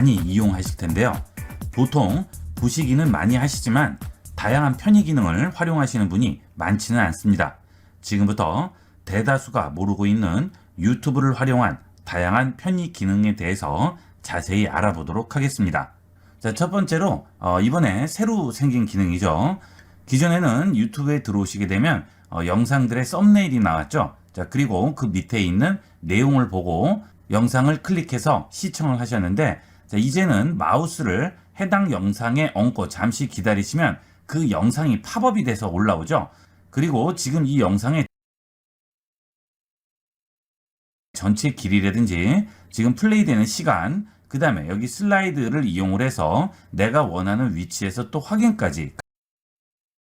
많이 이용하실 텐데요. 보통 보시기는 많이 하시지만 다양한 편의 기능을 활용하시는 분이 많지는 않습니다. 지금부터 대다수가 모르고 있는 유튜브를 활용한 다양한 편의 기능에 대해서 자세히 알아보도록 하겠습니다. 자, 첫 번째로 이번에 새로 생긴 기능이죠. 기존에는 유튜브에 들어오시게 되면 영상들의 썸네일이 나왔죠. 자, 그리고 그 밑에 있는 내용을 보고 영상을 클릭해서 시청을 하셨는데, 자, 이제는 마우스를 해당 영상에 얹고 잠시 기다리시면 그 영상이 팝업이 돼서 올라오죠. 그리고 지금 이 영상의 전체 길이라든지 지금 플레이되는 시간, 그 다음에 여기 슬라이드를 이용을 해서 내가 원하는 위치에서 또 확인까지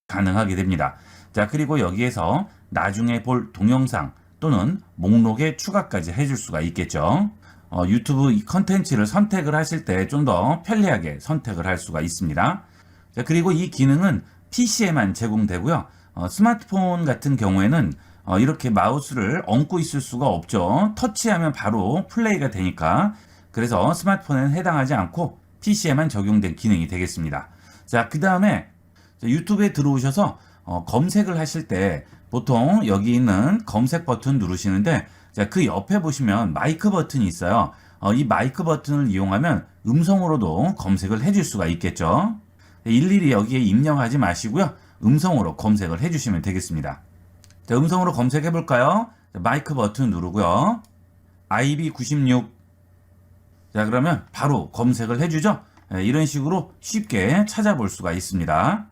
가능하게 됩니다. 자, 그리고 여기에서 나중에 볼 동영상 또는 목록에 추가까지 해줄 수가 있겠죠. 유튜브 이 컨텐츠를 선택을 하실 때 좀 더 편리하게 선택을 할 수가 있습니다. 자, 그리고 이 기능은 PC에만 제공되고요. 스마트폰 같은 경우에는 이렇게 마우스를 얹고 있을 수가 없죠. 터치하면 바로 플레이가 되니까. 그래서 스마트폰에는 해당하지 않고 PC에만 적용된 기능이 되겠습니다. 자, 그 다음에 유튜브에 들어오셔서 검색을 하실 때 보통 여기 있는 검색 버튼 누르시는데, 자, 그 옆에 보시면 마이크 버튼이 있어요. 이 마이크 버튼을 이용하면 음성으로도 검색을 해줄 수가 있겠죠. 일일이 여기에 입력하지 마시고요. 음성으로 검색을 해주시면 되겠습니다. 자, 음성으로 검색해 볼까요? 마이크 버튼 누르고요. IB96. 자, 그러면 바로 검색을 해주죠. 이런 식으로 쉽게 찾아볼 수가 있습니다.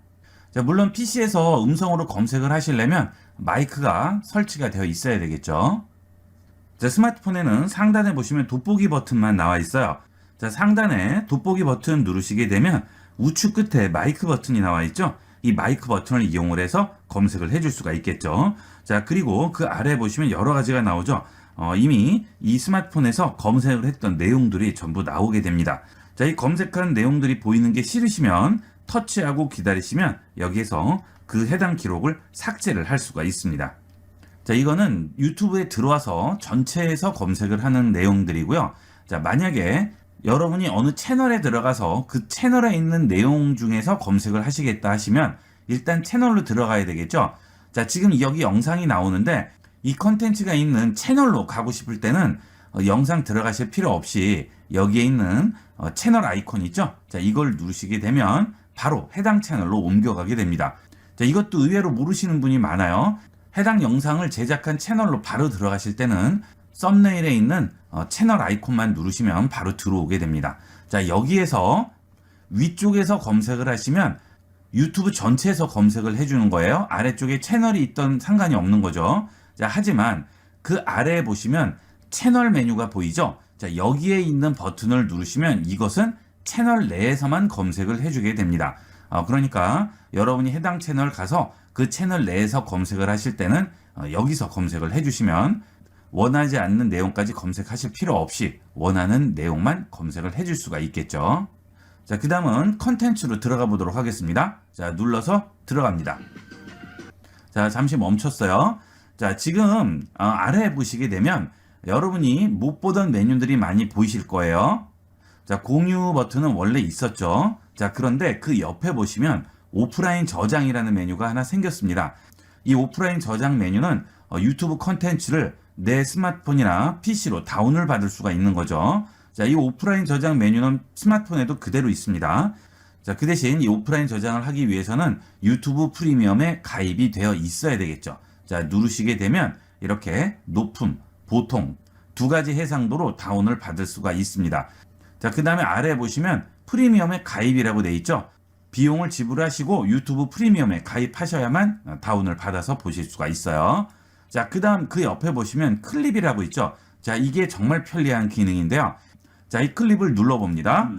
자, 물론 PC에서 음성으로 검색을 하시려면 마이크가 설치가 되어 있어야 되겠죠. 자, 스마트폰에는 상단에 보시면 돋보기 버튼만 나와 있어요. 자, 상단에 돋보기 버튼 누르시게 되면 우측 끝에 마이크 버튼이 나와 있죠. 이 마이크 버튼을 이용을 해서 검색을 해줄 수가 있겠죠. 자, 그리고 그 아래 보시면 여러 가지가 나오죠. 이미 이 스마트폰에서 검색을 했던 내용들이 전부 나오게 됩니다. 자, 이 검색한 내용들이 보이는 게 싫으시면 터치하고 기다리시면 여기에서 그 해당 기록을 삭제를 할 수가 있습니다. 자, 이거는 유튜브에 들어와서 전체에서 검색을 하는 내용들이고요. 자, 만약에 여러분이 어느 채널에 들어가서 그 채널에 있는 내용 중에서 검색을 하시겠다 하시면 일단 채널로 들어가야 되겠죠. 자, 지금 여기 영상이 나오는데 이 컨텐츠가 있는 채널로 가고 싶을 때는 영상 들어가실 필요 없이 여기에 있는 채널 아이콘 있죠. 자, 이걸 누르시게 되면 바로 해당 채널로 옮겨가게 됩니다. 자, 이것도 의외로 모르시는 분이 많아요. 해당 영상을 제작한 채널로 바로 들어가실 때는 썸네일에 있는 채널 아이콘만 누르시면 바로 들어오게 됩니다. 자, 여기에서 위쪽에서 검색을 하시면 유튜브 전체에서 검색을 해주는 거예요. 아래쪽에 채널이 있던 상관이 없는 거죠. 자, 하지만 그 아래에 보시면 채널 메뉴가 보이죠? 자, 여기에 있는 버튼을 누르시면 이것은 채널 내에서만 검색을 해주게 됩니다. 그러니까 여러분이 해당 채널 가서 그 채널 내에서 검색을 하실 때는 여기서 검색을 해주시면 원하지 않는 내용까지 검색하실 필요 없이 원하는 내용만 검색을 해줄 수가 있겠죠. 자, 그 다음은 컨텐츠로 들어가 보도록 하겠습니다. 자, 눌러서 들어갑니다. 자, 잠시 멈췄어요. 자, 지금 아래에 보시게 되면 여러분이 못 보던 메뉴들이 많이 보이실 거예요. 자, 공유 버튼은 원래 있었죠. 자, 그런데 그 옆에 보시면 오프라인 저장이라는 메뉴가 하나 생겼습니다. 이 오프라인 저장 메뉴는 유튜브 컨텐츠를 내 스마트폰이나 PC로 다운을 받을 수가 있는 거죠. 자, 이 오프라인 저장 메뉴는 스마트폰에도 그대로 있습니다. 자, 그 대신 이 오프라인 저장을 하기 위해서는 유튜브 프리미엄에 가입이 되어 있어야 되겠죠. 자, 누르시게 되면 이렇게 높음, 보통 두 가지 해상도로 다운을 받을 수가 있습니다. 자, 그 다음에 아래에 보시면 프리미엄에 가입이라고 되어 있죠. 비용을 지불하시고 유튜브 프리미엄에 가입하셔야만 다운을 받아서 보실 수가 있어요. 자, 그 다음 그 옆에 보시면 클립이라고 있죠. 자, 이게 정말 편리한 기능인데요. 자, 이 클립을 눌러봅니다.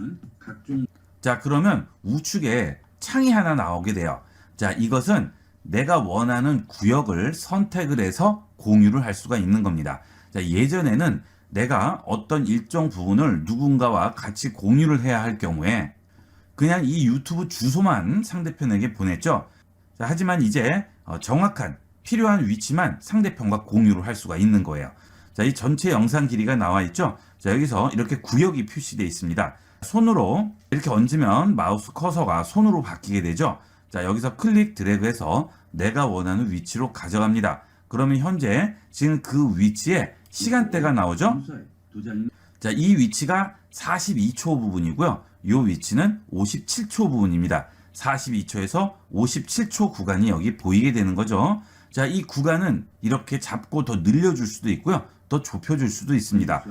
자, 그러면 우측에 창이 하나 나오게 돼요. 자, 이것은 내가 원하는 구역을 선택을 해서 공유를 할 수가 있는 겁니다. 자, 예전에는 내가 어떤 일정 부분을 누군가와 같이 공유를 해야 할 경우에 그냥 이 유튜브 주소만 상대편에게 보냈죠. 자, 하지만 이제 정확한 필요한 위치만 상대편과 공유를 할 수가 있는 거예요. 자, 이 전체 영상 길이가 나와 있죠. 자, 여기서 이렇게 구역이 표시되어 있습니다. 손으로 이렇게 얹으면 마우스 커서가 손으로 바뀌게 되죠. 자, 여기서 클릭 드래그해서 내가 원하는 위치로 가져갑니다. 그러면 현재 지금 그 위치에 시간대가 나오죠. 자, 이 위치가 42초 부분이고요. 이 위치는 57초 부분입니다. 42초에서 57초 구간이 여기 보이게 되는 거죠. 자, 이 구간은 이렇게 잡고 더 늘려줄 수도 있고요. 더 좁혀줄 수도 있습니다.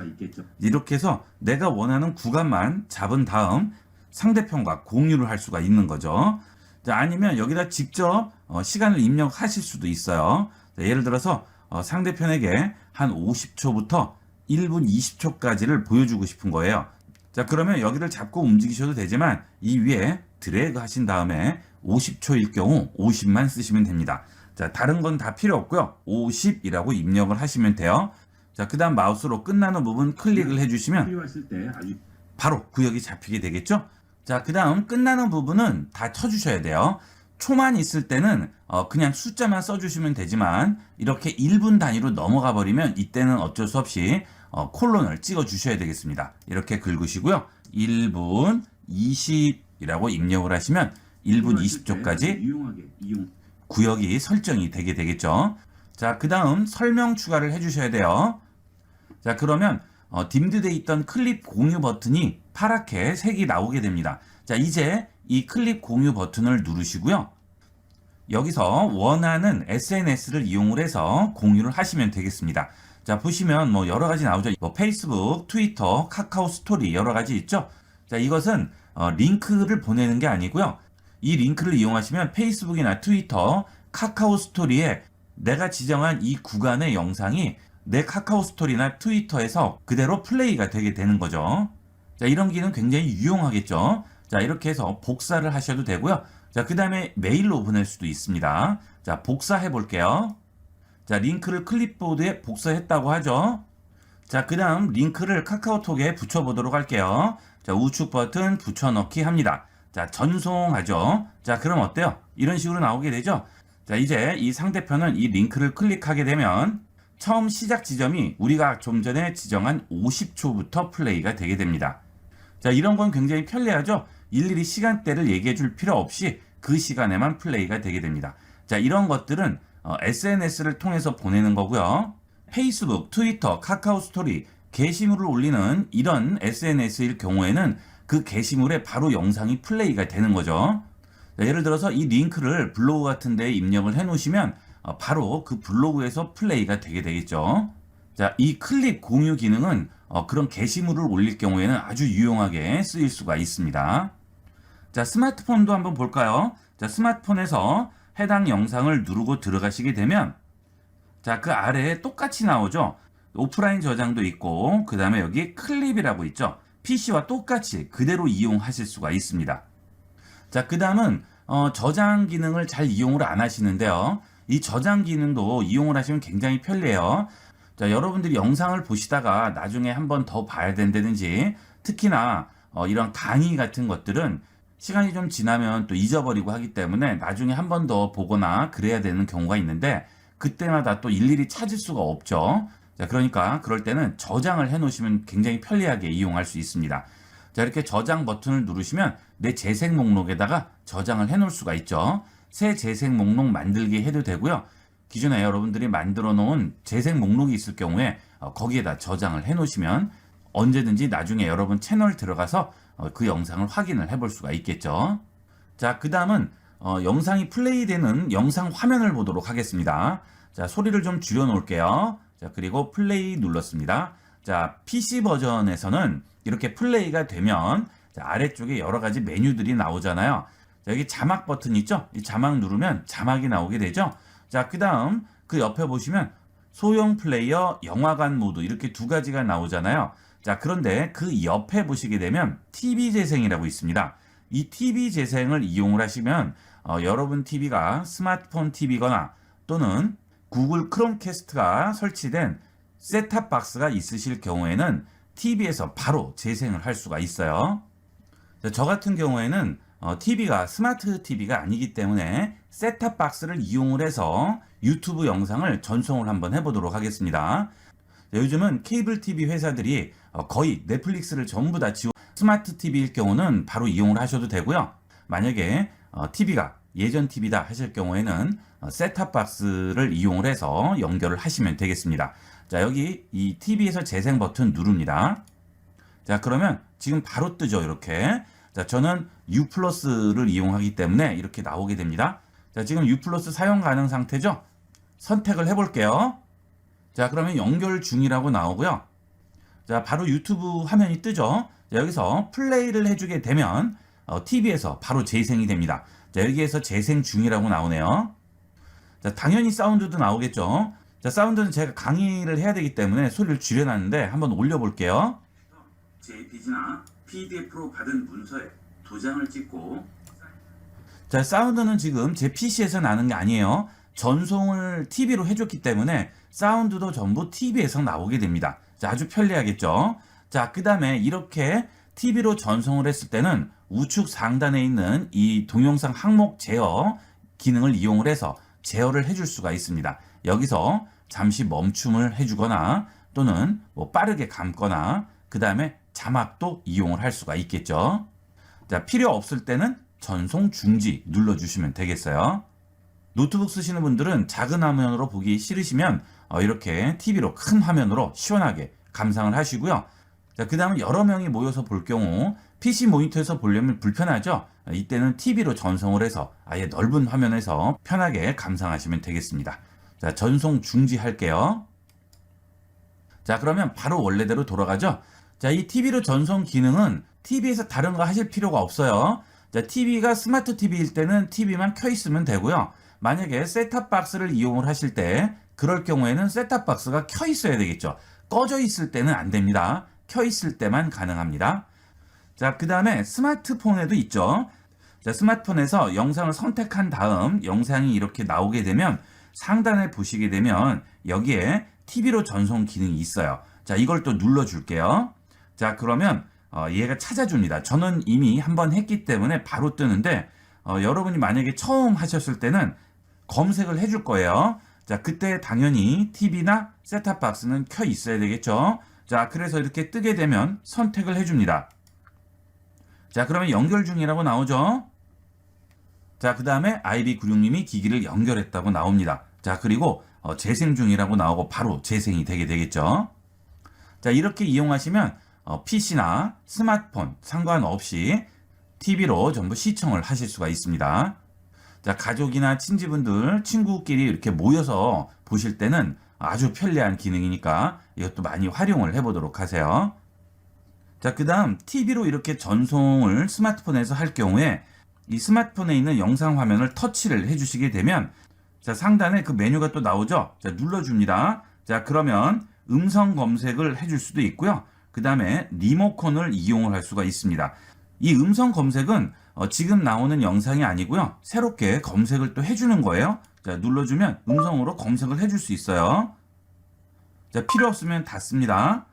이렇게 해서 내가 원하는 구간만 잡은 다음 상대편과 공유를 할 수가 있는 거죠. 자, 아니면 여기다 직접 시간을 입력하실 수도 있어요. 자, 예를 들어서 상대편에게 한 50초부터 1분 20초까지를 보여주고 싶은 거예요. 자, 그러면 여기를 잡고 움직이셔도 되지만 이 위에 드래그 하신 다음에 50초일 경우 50만 쓰시면 됩니다. 자, 다른 건 다 필요 없고요. 50이라고 입력을 하시면 돼요. 자, 그 다음 마우스로 끝나는 부분 클릭을 해주시면 바로 구역이 잡히게 되겠죠. 자, 그 다음 끝나는 부분은 다 쳐주셔야 돼요. 초만 있을 때는 그냥 숫자만 써주시면 되지만 이렇게 1분 단위로 넘어가 버리면 이때는 어쩔 수 없이 콜론을 찍어 주셔야 되겠습니다. 이렇게 긁으시고요. 1분 20이라고 입력을 하시면 1분 20초까지 구역이 설정이 되게 되겠죠. 자, 그 다음 설명 추가를 해주셔야 돼요. 자, 그러면 딤드돼 있던 클립 공유 버튼이 파랗게 색이 나오게 됩니다. 자, 이제 이 클립 공유 버튼을 누르시고요. 여기서 원하는 SNS를 이용을 해서 공유를 하시면 되겠습니다. 자, 보시면 뭐 여러 가지 나오죠. 뭐 페이스북, 트위터, 카카오 스토리 여러 가지 있죠. 자, 이것은 링크를 보내는 게 아니고요. 이 링크를 이용하시면 페이스북이나 트위터, 카카오 스토리에 내가 지정한 이 구간의 영상이 내 카카오 스토리나 트위터에서 그대로 플레이가 되게 되는 거죠. 자, 이런 기능 굉장히 유용하겠죠. 자, 이렇게 해서 복사를 하셔도 되고요. 자, 그 다음에 메일로 보낼 수도 있습니다. 자, 복사해 볼게요. 자, 링크를 클립보드에 복사했다고 하죠. 자, 그 다음 링크를 카카오톡에 붙여보도록 할게요. 자, 우측 버튼 붙여넣기 합니다. 자, 전송하죠. 자, 그럼 어때요? 이런 식으로 나오게 되죠. 자, 이제 이 상대편은 이 링크를 클릭하게 되면 처음 시작 지점이 우리가 좀 전에 지정한 50초부터 플레이가 되게 됩니다. 자, 이런 건 굉장히 편리하죠. 일일이 시간대를 얘기해 줄 필요 없이 그 시간에만 플레이가 되게 됩니다. 자, 이런 것들은 SNS를 통해서 보내는 거고요. 페이스북, 트위터, 카카오 스토리, 게시물을 올리는 이런 SNS일 경우에는 그 게시물에 바로 영상이 플레이가 되는 거죠. 자, 예를 들어서 이 링크를 블로그 같은 데에 입력을 해 놓으시면 바로 그 블로그에서 플레이가 되게 되겠죠. 자, 이 클립 공유 기능은 그런 게시물을 올릴 경우에는 아주 유용하게 쓰일 수가 있습니다. 자, 스마트폰도 한번 볼까요? 자, 스마트폰에서 해당 영상을 누르고 들어가시게 되면 자, 그 아래에 똑같이 나오죠. 오프라인 저장도 있고 그 다음에 여기 클립이라고 있죠. PC와 똑같이 그대로 이용하실 수가 있습니다. 자, 그 다음은 저장 기능을 잘 이용을 안 하시는데요. 이 저장 기능도 이용을 하시면 굉장히 편리해요. 자, 여러분들이 영상을 보시다가 나중에 한 번 더 봐야 된다든지 특히나 이런 강의 같은 것들은 시간이 좀 지나면 또 잊어버리고 하기 때문에 나중에 한 번 더 보거나 그래야 되는 경우가 있는데 그때마다 또 일일이 찾을 수가 없죠. 자, 그러니까 그럴 때는 저장을 해 놓으시면 굉장히 편리하게 이용할 수 있습니다. 자, 이렇게 저장 버튼을 누르시면 내 재생 목록에다가 저장을 해 놓을 수가 있죠. 새 재생 목록 만들기 해도 되고요. 기존에 여러분들이 만들어 놓은 재생 목록이 있을 경우에 거기에다 저장을 해 놓으시면 언제든지 나중에 여러분 채널 들어가서 그 영상을 확인을 해볼 수가 있겠죠. 자, 그 다음은 영상이 플레이되는 영상 화면을 보도록 하겠습니다. 자, 소리를 좀 줄여 놓을게요. 자, 그리고 플레이 눌렀습니다. 자, PC 버전에서는 이렇게 플레이가 되면 자, 아래쪽에 여러 가지 메뉴들이 나오잖아요. 자, 여기 자막 버튼 있죠? 이 자막 누르면 자막이 나오게 되죠. 자, 그 다음 그 옆에 보시면 소형 플레이어, 영화관 모드 이렇게 두 가지가 나오잖아요. 자, 그런데 그 옆에 보시게 되면 TV 재생이라고 있습니다. 이 TV 재생을 이용을 하시면 여러분 TV가 스마트폰 TV거나 또는 구글 크롬캐스트가 설치된 셋탑박스가 있으실 경우에는 TV에서 바로 재생을 할 수가 있어요. 자, 저 같은 경우에는 TV가 스마트 TV가 아니기 때문에 셋탑박스를 이용을 해서 유튜브 영상을 전송을 한번 해보도록 하겠습니다. 자, 요즘은 케이블 TV 회사들이 거의 넷플릭스를 전부 다 스마트 TV일 경우는 바로 이용을 하셔도 되고요. 만약에 TV가 예전 TV다 하실 경우에는 셋탑박스를 이용을 해서 연결을 하시면 되겠습니다. 자, 여기 이 TV에서 재생 버튼 누릅니다. 자, 그러면 지금 바로 뜨죠, 이렇게. 자, 저는 U 플러스를 이용하기 때문에 이렇게 나오게 됩니다. 자, 지금 U 플러스 사용 가능 상태죠? 선택을 해볼게요. 자, 그러면 연결 중이라고 나오고요. 자, 바로 유튜브 화면이 뜨죠? 자, 여기서 플레이를 해주게 되면 TV에서 바로 재생이 됩니다. 자, 여기에서 재생 중이라고 나오네요. 자, 당연히 사운드도 나오겠죠? 자, 사운드는 제가 강의를 해야 되기 때문에 소리를 줄여놨는데 한번 올려볼게요. JPG나 PDF로 받은 문서에 도장을 찍고. 자, 사운드는 지금 제 PC에서 나는 게 아니에요. 전송을 TV로 해줬기 때문에 사운드도 전부 TV에서 나오게 됩니다. 자, 아주 편리하겠죠? 자, 그 다음에 이렇게 TV로 전송을 했을 때는 우측 상단에 있는 이 동영상 항목 제어 기능을 이용을 해서 제어를 해줄 수가 있습니다. 여기서 잠시 멈춤을 해주거나 또는 뭐 빠르게 감거나 그 다음에 자막도 이용을 할 수가 있겠죠. 자, 필요 없을 때는 전송 중지 눌러주시면 되겠어요. 노트북 쓰시는 분들은 작은 화면으로 보기 싫으시면 이렇게 TV로 큰 화면으로 시원하게 감상을 하시고요. 자, 그 다음에 여러 명이 모여서 볼 경우 PC 모니터에서 보려면 불편하죠. 이때는 TV로 전송을 해서 아예 넓은 화면에서 편하게 감상하시면 되겠습니다. 자, 전송 중지할게요. 자, 그러면 바로 원래대로 돌아가죠. 자, 이 TV로 전송 기능은 TV에서 다른 거 하실 필요가 없어요. 자, TV가 스마트 TV일 때는 TV만 켜 있으면 되고요. 만약에 셋탑박스를 이용을 하실 때 그럴 경우에는 셋탑박스가 켜 있어야 되겠죠. 꺼져 있을 때는 안 됩니다. 켜 있을 때만 가능합니다. 자, 그 다음에 스마트폰에도 있죠. 자, 스마트폰에서 영상을 선택한 다음 영상이 이렇게 나오게 되면 상단에 보시게 되면 여기에 TV로 전송 기능이 있어요. 자, 이걸 또 눌러줄게요. 자, 그러면 얘가 찾아줍니다. 저는 이미 한번 했기 때문에 바로 뜨는데 여러분이 만약에 처음 하셨을 때는 검색을 해줄 거예요. 자, 그때 당연히 TV나 셋탑박스는 켜 있어야 되겠죠. 자, 그래서 이렇게 뜨게 되면 선택을 해줍니다. 자, 그러면 연결 중이라고 나오죠. 자, 그 다음에 IB96님이 기기를 연결했다고 나옵니다. 자, 그리고 재생 중이라고 나오고 바로 재생이 되게 되겠죠. 자, 이렇게 이용하시면 PC나 스마트폰 상관없이 TV로 전부 시청을 하실 수가 있습니다. 자, 가족이나 친지분들, 친구끼리 이렇게 모여서 보실 때는 아주 편리한 기능이니까 이것도 많이 활용을 해보도록 하세요. 자, 그 다음 TV로 이렇게 전송을 스마트폰에서 할 경우에 이 스마트폰에 있는 영상 화면을 터치를 해주시게 되면 자, 상단에 그 메뉴가 또 나오죠. 자, 눌러줍니다. 자, 그러면 음성 검색을 해줄 수도 있고요. 그 다음에 리모컨을 이용을 할 수가 있습니다. 이 음성 검색은 지금 나오는 영상이 아니고요. 새롭게 검색을 또 해주는 거예요. 자, 눌러주면 음성으로 검색을 해줄 수 있어요. 자, 필요 없으면 닫습니다.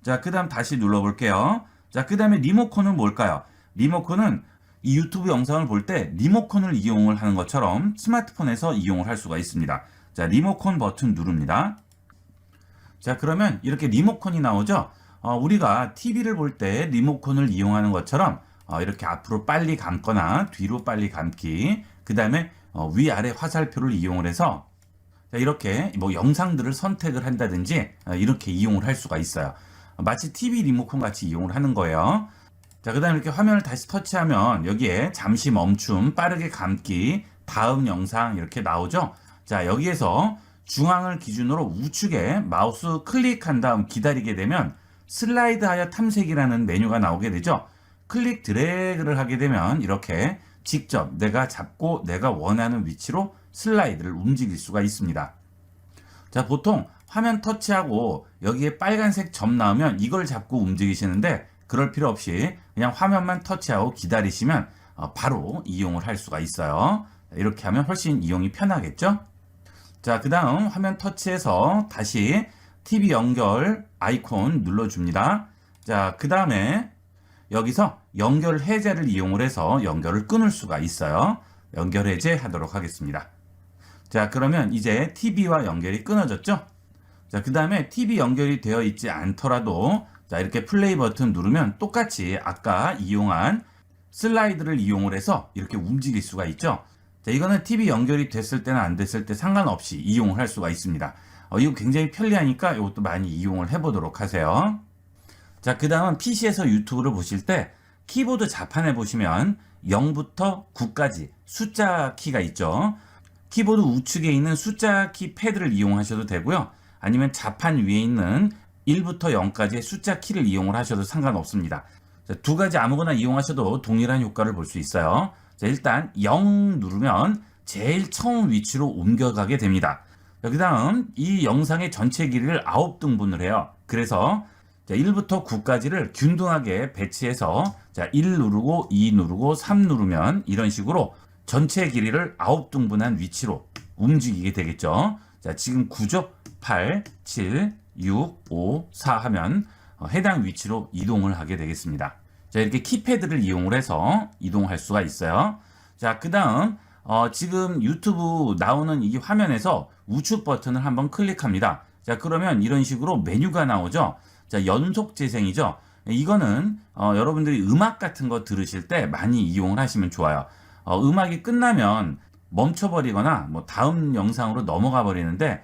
자, 그 다음 다시 눌러볼게요. 자, 그 다음에 리모컨은 뭘까요? 리모컨은 이 유튜브 영상을 볼 때 리모컨을 이용을 하는 것처럼 스마트폰에서 이용을 할 수가 있습니다. 자, 리모컨 버튼 누릅니다. 자, 그러면 이렇게 리모컨이 나오죠? 우리가 TV를 볼 때 리모컨을 이용하는 것처럼 이렇게 앞으로 빨리 감거나 뒤로 빨리 감기, 그 다음에 위아래 화살표를 이용을 해서 자, 이렇게 뭐 영상들을 선택을 한다든지 이렇게 이용을 할 수가 있어요. 마치 TV 리모컨 같이 이용을 하는 거예요. 자, 그 다음에 이렇게 화면을 다시 터치하면 여기에 잠시 멈춤, 빠르게 감기, 다음 영상 이렇게 나오죠. 자, 여기에서 중앙을 기준으로 우측에 마우스 클릭한 다음 기다리게 되면 슬라이드하여 탐색이라는 메뉴가 나오게 되죠. 클릭 드래그를 하게 되면 이렇게 직접 내가 잡고 내가 원하는 위치로 슬라이드를 움직일 수가 있습니다. 자, 보통 화면 터치하고 여기에 빨간색 점 나오면 이걸 잡고 움직이시는데 그럴 필요 없이 그냥 화면만 터치하고 기다리시면 바로 이용을 할 수가 있어요. 이렇게 하면 훨씬 이용이 편하겠죠? 자, 그 다음 화면 터치해서 다시 TV 연결 아이콘 눌러줍니다. 자, 그 다음에 여기서 연결 해제를 이용을 해서 연결을 끊을 수가 있어요. 연결 해제 하도록 하겠습니다. 자, 그러면 이제 TV와 연결이 끊어졌죠? 자, 그 다음에 TV 연결이 되어 있지 않더라도 자, 이렇게 플레이 버튼 누르면 똑같이 아까 이용한 슬라이드를 이용을 해서 이렇게 움직일 수가 있죠. 자, 이거는 TV 연결이 됐을 때나 안 됐을 때 상관없이 이용을 할 수가 있습니다. 이거 굉장히 편리하니까 이것도 많이 이용을 해보도록 하세요. 자, 그 다음은 PC에서 유튜브를 보실 때 키보드 자판에 보시면 0부터 9까지 숫자 키가 있죠. 키보드 우측에 있는 숫자 키 패드를 이용하셔도 되고요. 아니면 자판 위에 있는 1부터 0까지의 숫자 키를 이용을 하셔도 상관없습니다. 자, 두 가지 아무거나 이용하셔도 동일한 효과를 볼 수 있어요. 자, 일단 0 누르면 제일 처음 위치로 옮겨가게 됩니다. 그 다음 이 영상의 전체 길이를 9등분을 해요. 그래서 1부터 9까지를 균등하게 배치해서 1 누르고 2 누르고 3 누르면 이런 식으로 전체 길이를 9등분한 위치로 움직이게 되겠죠. 자, 지금 9죠? 8, 7, 6, 5, 4 하면 해당 위치로 이동을 하게 되겠습니다. 자, 이렇게 키패드를 이용을 해서 이동할 수가 있어요. 자, 그 다음 지금 유튜브 나오는 이 화면에서 우측 버튼을 한번 클릭합니다. 자, 그러면 이런 식으로 메뉴가 나오죠. 자, 연속 재생이죠. 이거는 여러분들이 음악 같은 거 들으실 때 많이 이용을 하시면 좋아요. 음악이 끝나면 멈춰버리거나 뭐 다음 영상으로 넘어가 버리는데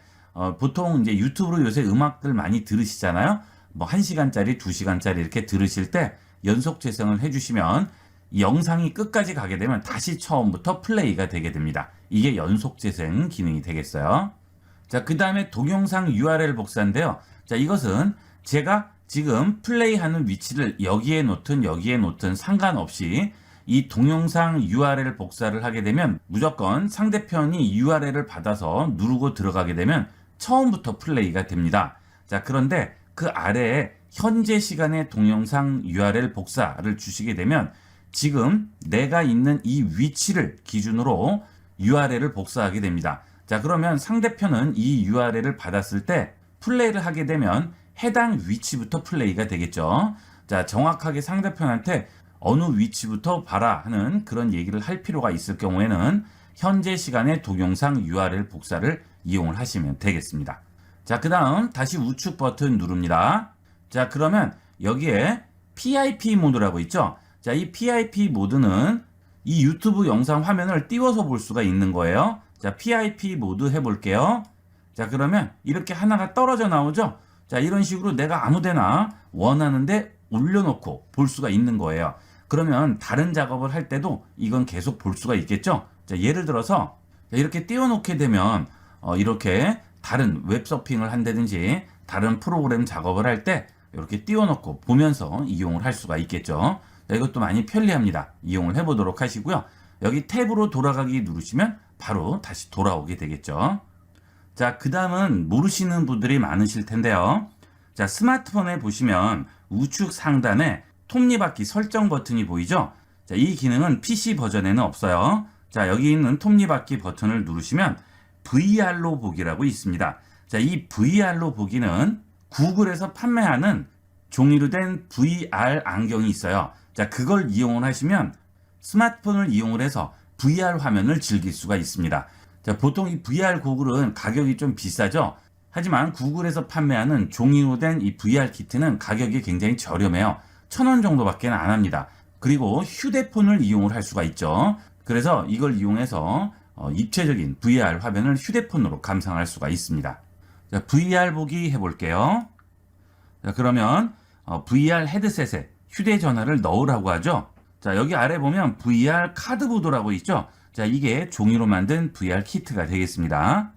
보통 이제 유튜브로 요새 음악들 많이 들으시잖아요. 뭐 1시간짜리, 2시간짜리 이렇게 들으실 때 연속 재생을 해주시면 이 영상이 끝까지 가게 되면 다시 처음부터 플레이가 되게 됩니다. 이게 연속 재생 기능이 되겠어요. 자, 그 다음에 동영상 URL 복사인데요. 자, 이것은 제가 지금 플레이하는 위치를 여기에 놓든 상관없이 이 동영상 URL 복사를 하게 되면 무조건 상대편이 URL을 받아서 누르고 들어가게 되면 처음부터 플레이가 됩니다. 자, 그런데 그 아래에 현재 시간의 동영상 URL 복사를 주시게 되면 지금 내가 있는 이 위치를 기준으로 URL을 복사하게 됩니다. 자, 그러면 상대편은 이 URL을 받았을 때 플레이를 하게 되면 해당 위치부터 플레이가 되겠죠. 자, 정확하게 상대편한테 어느 위치부터 봐라 하는 그런 얘기를 할 필요가 있을 경우에는 현재 시간의 동영상 URL 복사를 이용을 하시면 되겠습니다. 자, 그 다음 다시 우측 버튼 누릅니다. 자, 그러면 여기에 PIP 모드라고 있죠. 자, 이 PIP 모드는 이 유튜브 영상 화면을 띄워서 볼 수가 있는 거예요. 자, PIP 모드 해볼게요. 자, 그러면 이렇게 하나가 떨어져 나오죠. 자, 이런 식으로 내가 아무데나 원하는데 올려놓고 볼 수가 있는 거예요. 그러면 다른 작업을 할 때도 이건 계속 볼 수가 있겠죠. 자, 예를 들어서 이렇게 띄워놓게 되면 이렇게 다른 웹서핑을 한다든지 다른 프로그램 작업을 할 때 이렇게 띄워놓고 보면서 이용을 할 수가 있겠죠. 자, 이것도 많이 편리합니다. 이용을 해보도록 하시고요. 여기 탭으로 돌아가기 누르시면 바로 다시 돌아오게 되겠죠. 자, 그 다음은 모르시는 분들이 많으실 텐데요. 자, 스마트폰에 보시면 우측 상단에 톱니바퀴 설정 버튼이 보이죠? 자, 이 기능은 PC 버전에는 없어요. 자, 여기 있는 톱니바퀴 버튼을 누르시면 VR로 보기라고 있습니다. 자, 이 VR로 보기는 구글에서 판매하는 종이로 된 VR 안경이 있어요. 자, 그걸 이용을 하시면 스마트폰을 이용을 해서 VR 화면을 즐길 수가 있습니다. 자, 보통 이 VR 고글은 가격이 좀 비싸죠? 하지만 구글에서 판매하는 종이로 된 이 VR 키트는 가격이 굉장히 저렴해요. 1,000원 정도밖에 안 합니다. 그리고 휴대폰을 이용을 할 수가 있죠. 그래서 이걸 이용해서 입체적인 VR 화면을 휴대폰으로 감상할 수가 있습니다. 자, VR 보기 해볼게요. 자, 그러면 VR 헤드셋에 휴대전화를 넣으라고 하죠. 자, 여기 아래 보면 VR 카드보드라고 있죠. 자, 이게 종이로 만든 VR 키트가 되겠습니다.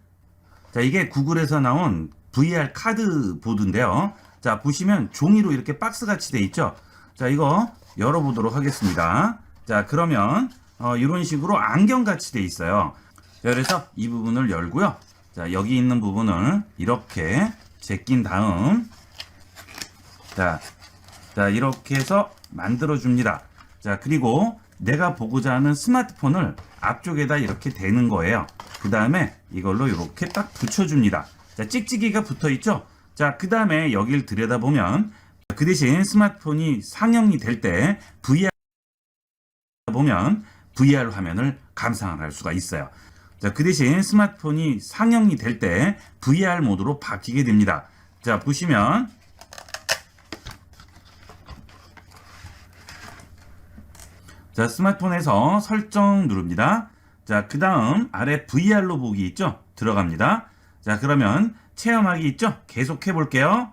자, 이게 구글에서 나온 VR 카드 보드인데요. 자, 보시면 종이로 이렇게 박스같이 돼 있죠. 자, 이거 열어보도록 하겠습니다. 자, 그러면 이런 식으로 안경같이 돼 있어요. 자, 그래서 이 부분을 열고요. 자, 여기 있는 부분을 이렇게 제낀 다음 자, 이렇게 해서 만들어 줍니다. 자, 그리고 내가 보고자 하는 스마트폰을 앞쪽에다 이렇게 대는 거예요. 그 다음에 이걸로 이렇게 딱 붙여줍니다. 자, 찍찍이가 붙어 있죠? 자, 그 다음에 여기를 들여다보면 그 대신 스마트폰이 상영이 될 때 VR 화면을 감상을 할 수가 있어요. 자, 그 대신 스마트폰이 상영이 될 때 VR 모드로 바뀌게 됩니다. 자, 보시면 자, 스마트폰에서 설정 누릅니다. 자, 그 다음 아래 VR로 보기 있죠? 들어갑니다. 자, 그러면 체험하기 있죠? 계속해 볼게요.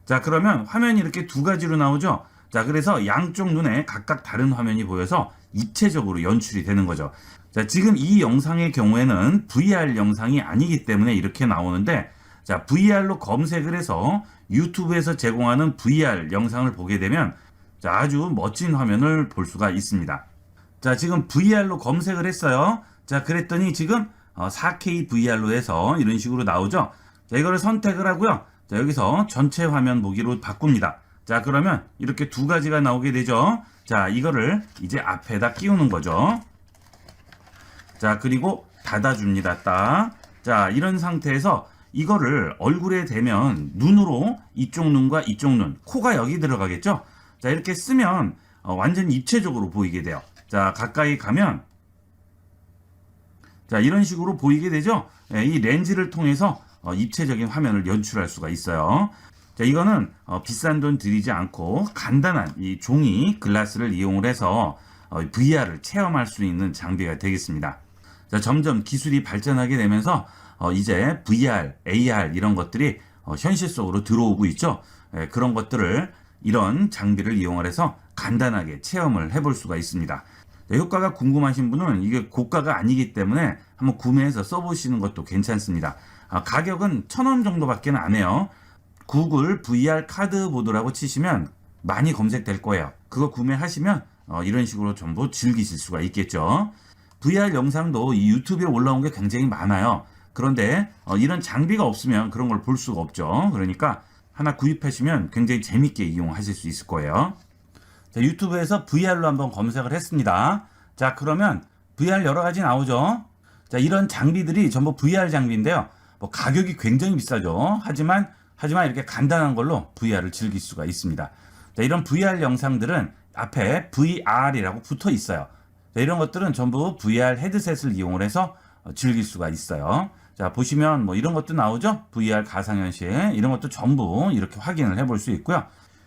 자, 그러면 화면이 이렇게 두 가지로 나오죠? 자, 그래서 양쪽 눈에 각각 다른 화면이 보여서 입체적으로 연출이 되는 거죠. 자, 지금 이 영상의 경우에는 VR 영상이 아니기 때문에 이렇게 나오는데, 자, VR로 검색을 해서 유튜브에서 제공하는 VR 영상을 보게 되면 자, 아주 멋진 화면을 볼 수가 있습니다. 자, 지금 VR로 검색을 했어요. 자, 그랬더니 지금 4K VR로 해서 이런 식으로 나오죠. 자, 이거를 선택을 하고요. 자, 여기서 전체 화면 보기로 바꿉니다. 자, 그러면 이렇게 두 가지가 나오게 되죠. 자, 이거를 이제 앞에다 끼우는 거죠. 자, 그리고 닫아줍니다. 딱. 자, 이런 상태에서 이거를 얼굴에 대면 눈으로 이쪽 눈과 이쪽 눈, 코가 여기 들어가겠죠? 자, 이렇게 쓰면 완전 입체적으로 보이게 돼요. 자, 가까이 가면 자, 이런 식으로 보이게 되죠? 예, 이 렌즈를 통해서 입체적인 화면을 연출할 수가 있어요. 자, 이거는 비싼 돈 들이지 않고 간단한 이 종이 글라스를 이용을 해서 VR을 체험할 수 있는 장비가 되겠습니다. 자, 점점 기술이 발전하게 되면서 이제 VR, AR 이런 것들이 현실 속으로 들어오고 있죠. 예, 그런 것들을 이런 장비를 이용해서 간단하게 체험을 해볼 수가 있습니다. 네, 효과가 궁금하신 분은 이게 고가가 아니기 때문에 한번 구매해서 써보시는 것도 괜찮습니다. 가격은 1,000원 정도밖에 안 해요. 구글 VR 카드보드라고 치시면 많이 검색될 거예요. 그거 구매하시면 이런 식으로 전부 즐기실 수가 있겠죠. VR 영상도 이 유튜브에 올라온 게 굉장히 많아요. 그런데 이런 장비가 없으면 그런 걸 볼 수가 없죠. 그러니까 하나 구입하시면 굉장히 재밌게 이용하실 수 있을 거예요. 자, 유튜브에서 VR로 한번 검색을 했습니다. 자, 그러면 VR 여러 가지 나오죠. 자, 이런 장비들이 전부 VR 장비인데요. 뭐 가격이 굉장히 비싸죠. 하지만 이렇게 간단한 걸로 VR을 즐길 수가 있습니다. 자, 이런 VR 영상들은 앞에 VR이라고 붙어 있어요. 자, 이런 것들은 전부 VR 헤드셋을 이용을 해서 즐길 수가 있어요. 자, 보시면 뭐 이런 것도 나오죠. VR 가상현실 이런 것도 전부 이렇게 확인을 해볼 수 있고요.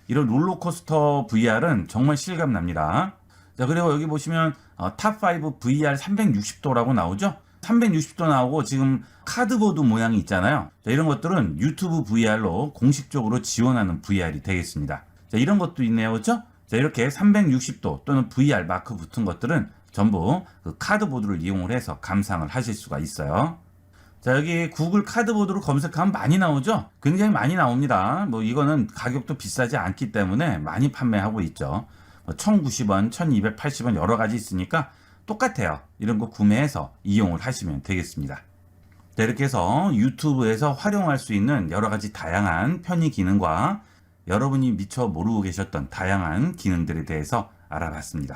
이런 롤러코스터 VR은 정말 실감 납니다. 자, 그리고 여기 보시면 탑5 VR 360도라고 나오죠. 360도 나오고 지금 카드보드 모양이 있잖아요. 자, 이런 것들은 유튜브 VR로 공식적으로 지원하는 VR이 되겠습니다. 자, 이런 것도 있네요. 그렇죠? 자, 이렇게 360도 또는 VR 마크 붙은 것들은 전부 그 카드보드를 이용을 해서 감상을 하실 수가 있어요. 자, 여기 구글 카드보드로 검색하면 많이 나오죠? 굉장히 많이 나옵니다. 뭐 이거는 가격도 비싸지 않기 때문에 많이 판매하고 있죠. 1,090원, 1,280원 여러 가지 있으니까 똑같아요. 이런 거 구매해서 이용을 하시면 되겠습니다. 자, 이렇게 해서 유튜브에서 활용할 수 있는 여러 가지 다양한 편의 기능과 여러분이 미처 모르고 계셨던 다양한 기능들에 대해서 알아봤습니다.